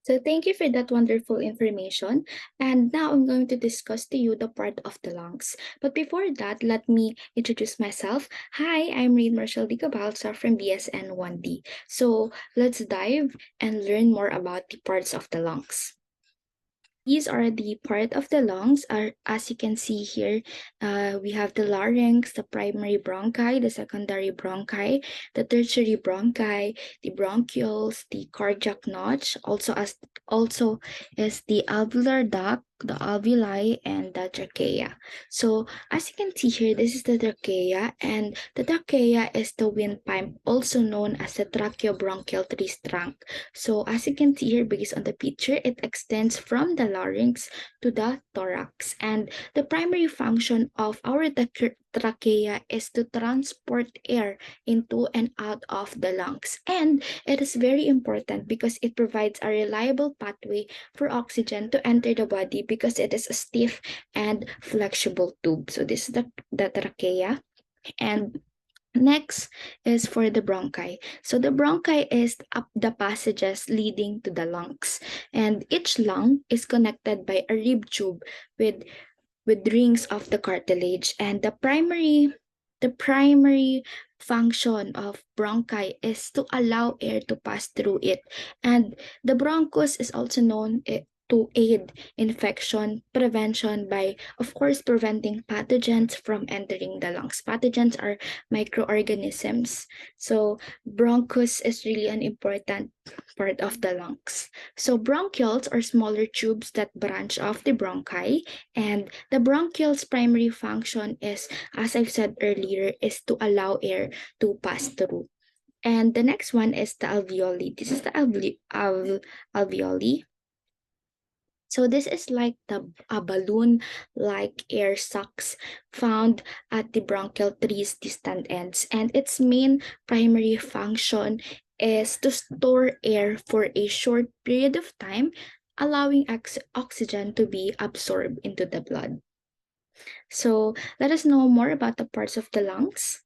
So thank you for that wonderful information. And now I'm going to discuss to you the part of the lungs. But before that, let me introduce myself. Hi, I'm Reid Marshall Di Cabalsa from BSN 1D. So let's dive and learn more about the parts of the lungs. These are the part of the lungs. As you can see here, we have the larynx, the primary bronchi, the secondary bronchi, the tertiary bronchi, the bronchioles, the cardiac notch, also is the alveolar duct, the alveoli, and the trachea. So as you can see here, this is the trachea, and the trachea is the windpipe, also known as the tracheobronchial trunk. So as you can see here, based on the picture, it extends from the larynx to the thorax. And the primary function of our trachea is to transport air into and out of the lungs. And it is very important because it provides a reliable pathway for oxygen to enter the body because it is a stiff and flexible tube. So this is the trachea. And next is for the bronchi. So the bronchi is up the passages leading to the lungs, and each lung is connected by a rib tube with rings of the cartilage. And the primary function of bronchi is to allow air to pass through it, and the bronchus is also known to aid infection prevention by, of course, preventing pathogens from entering the lungs. Pathogens are microorganisms. So bronchus is really an important part of the lungs. So bronchioles are smaller tubes that branch off the bronchi, and the bronchiole's primary function is, as I've said earlier, is to allow air to pass through. And the next one is the alveoli. This is the alveoli. So this is like a balloon-like air sacs found at the bronchial tree's distant ends, and its main primary function is to store air for a short period of time, allowing oxygen to be absorbed into the blood. So let us know more about the parts of the lungs.